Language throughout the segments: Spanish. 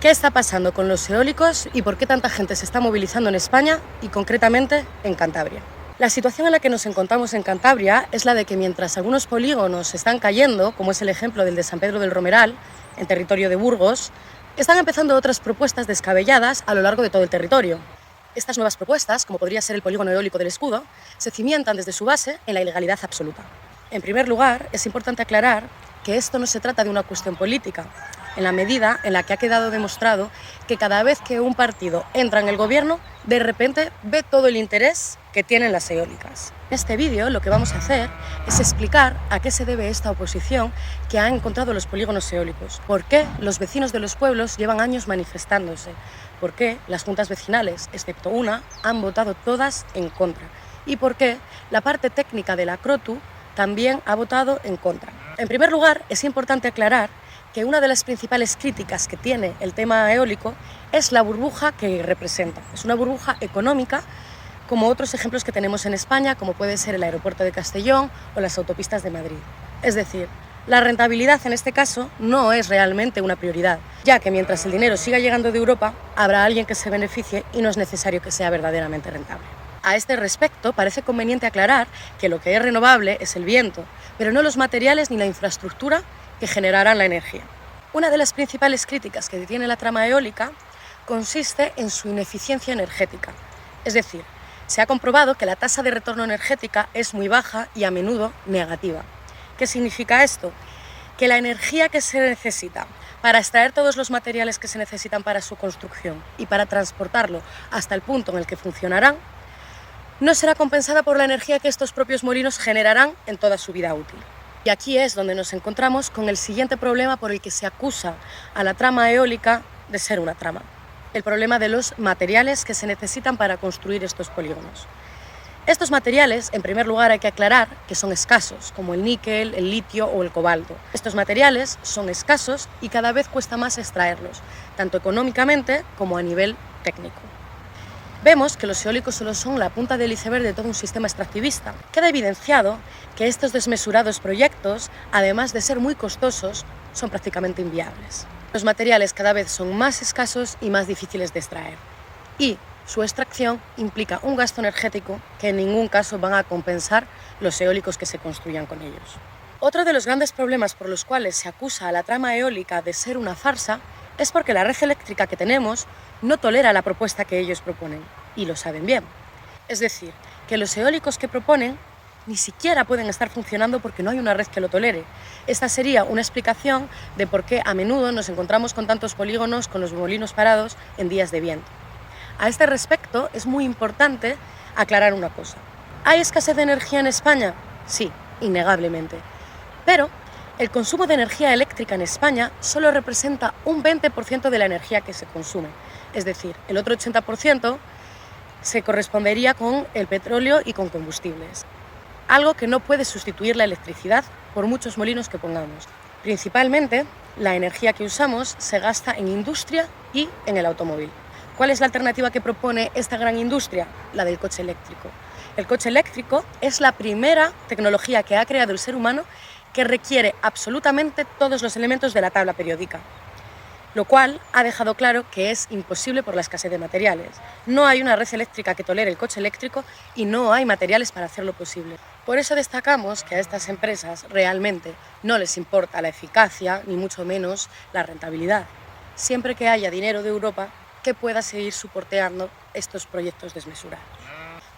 ¿Qué está pasando con los eólicos y por qué tanta gente se está movilizando en España y concretamente en Cantabria? La situación en la que nos encontramos en Cantabria es la de que mientras algunos polígonos están cayendo, como es el ejemplo del de San Pedro del Romeral, en territorio de Burgos, están empezando otras propuestas descabelladas a lo largo de todo el territorio. Estas nuevas propuestas, como podría ser el polígono eólico del Escudo, se cimientan desde su base en la ilegalidad absoluta. En primer lugar, es importante aclarar que esto no se trata de una cuestión política, en la medida en la que ha quedado demostrado que cada vez que un partido entra en el gobierno, de repente ve todo el interés que tienen las eólicas. En este vídeo lo que vamos a hacer es explicar a qué se debe esta oposición que han encontrado los polígonos eólicos, por qué los vecinos de los pueblos llevan años manifestándose, por qué las juntas vecinales, excepto una, han votado todas en contra y por qué la parte técnica de la CROTU también ha votado en contra. En primer lugar, es importante aclarar que una de las principales críticas que tiene el tema eólico es la burbuja que representa. Es una burbuja económica, como otros ejemplos que tenemos en España, como puede ser el aeropuerto de Castellón o las autopistas de Madrid. Es decir, la rentabilidad en este caso no es realmente una prioridad, ya que mientras el dinero siga llegando de Europa, habrá alguien que se beneficie y no es necesario que sea verdaderamente rentable. A este respecto, parece conveniente aclarar que lo que es renovable es el viento, pero no los materiales ni la infraestructura que generarán la energía. Una de las principales críticas que tiene la trama eólica consiste en su ineficiencia energética. Es decir, se ha comprobado que la tasa de retorno energética es muy baja y a menudo negativa. ¿Qué significa esto? Que la energía que se necesita para extraer todos los materiales que se necesitan para su construcción y para transportarlo hasta el punto en el que funcionarán, no será compensada por la energía que estos propios molinos generarán en toda su vida útil. Y aquí es donde nos encontramos con el siguiente problema por el que se acusa a la trama eólica de ser una trama. El problema de los materiales que se necesitan para construir estos polígonos. Estos materiales, en primer lugar, hay que aclarar que son escasos, como el níquel, el litio o el cobalto. Estos materiales son escasos y cada vez cuesta más extraerlos, tanto económicamente como a nivel técnico. Vemos que los eólicos solo son la punta del iceberg de todo un sistema extractivista. Queda evidenciado que estos desmesurados proyectos, además de ser muy costosos, son prácticamente inviables. Los materiales cada vez son más escasos y más difíciles de extraer. Y su extracción implica un gasto energético que en ningún caso van a compensar los eólicos que se construyan con ellos. Otro de los grandes problemas por los cuales se acusa a la trama eólica de ser una farsa es porque la red eléctrica que tenemos no tolera la propuesta que ellos proponen, y lo saben bien. Es decir, que los eólicos que proponen ni siquiera pueden estar funcionando porque no hay una red que lo tolere. Esta sería una explicación de por qué a menudo nos encontramos con tantos polígonos con los molinos parados en días de viento. A este respecto es muy importante aclarar una cosa. ¿Hay escasez de energía en España? Sí, innegablemente. Pero el consumo de energía eléctrica en España solo representa un 20% de la energía que se consume. Es decir, el otro 80% se correspondería con el petróleo y con combustibles. Algo que no puede sustituir la electricidad por muchos molinos que pongamos. Principalmente, la energía que usamos se gasta en industria y en el automóvil. ¿Cuál es la alternativa que propone esta gran industria? La del coche eléctrico. El coche eléctrico es la primera tecnología que ha creado el ser humano que requiere absolutamente todos los elementos de la tabla periódica, lo cual ha dejado claro que es imposible por la escasez de materiales. No hay una red eléctrica que tolere el coche eléctrico y no hay materiales para hacerlo posible. Por eso destacamos que a estas empresas realmente no les importa la eficacia, ni mucho menos la rentabilidad, siempre que haya dinero de Europa que pueda seguir soporteando estos proyectos desmesurados.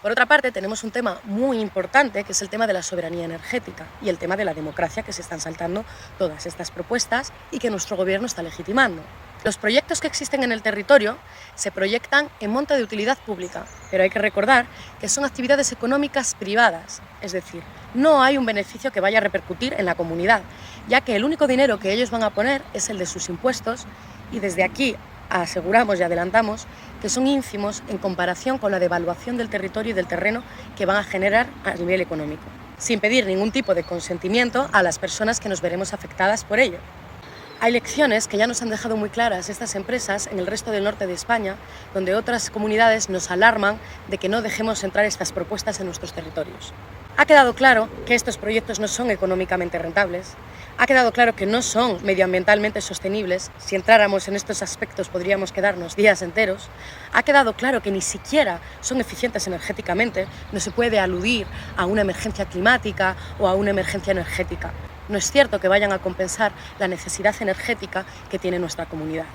Por otra parte, tenemos un tema muy importante, que es el tema de la soberanía energética y el tema de la democracia, que se están saltando todas estas propuestas y que nuestro gobierno está legitimando. Los proyectos que existen en el territorio se proyectan en monte de utilidad pública, pero hay que recordar que son actividades económicas privadas, es decir, no hay un beneficio que vaya a repercutir en la comunidad, ya que el único dinero que ellos van a poner es el de sus impuestos y desde aquí aseguramos y adelantamos que son ínfimos en comparación con la devaluación del territorio y del terreno que van a generar a nivel económico, sin pedir ningún tipo de consentimiento a las personas que nos veremos afectadas por ello. Hay lecciones que ya nos han dejado muy claras estas empresas en el resto del norte de España, donde otras comunidades nos alarman de que no dejemos entrar estas propuestas en nuestros territorios. Ha quedado claro que estos proyectos no son económicamente rentables. Ha quedado claro que no son medioambientalmente sostenibles. Si entráramos en estos aspectos podríamos quedarnos días enteros. Ha quedado claro que ni siquiera son eficientes energéticamente. No se puede aludir a una emergencia climática o a una emergencia energética. No es cierto que vayan a compensar la necesidad energética que tiene nuestra comunidad.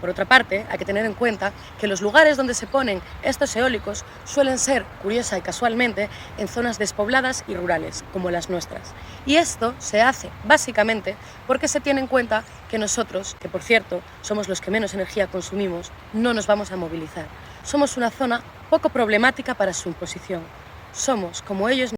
Por otra parte, hay que tener en cuenta que los lugares donde se ponen estos eólicos suelen ser, curiosa y casualmente, en zonas despobladas y rurales, como las nuestras. Y esto se hace básicamente porque se tiene en cuenta que nosotros, que por cierto somos los que menos energía consumimos, no nos vamos a movilizar. Somos una zona poco problemática para su imposición. Somos, como ellos,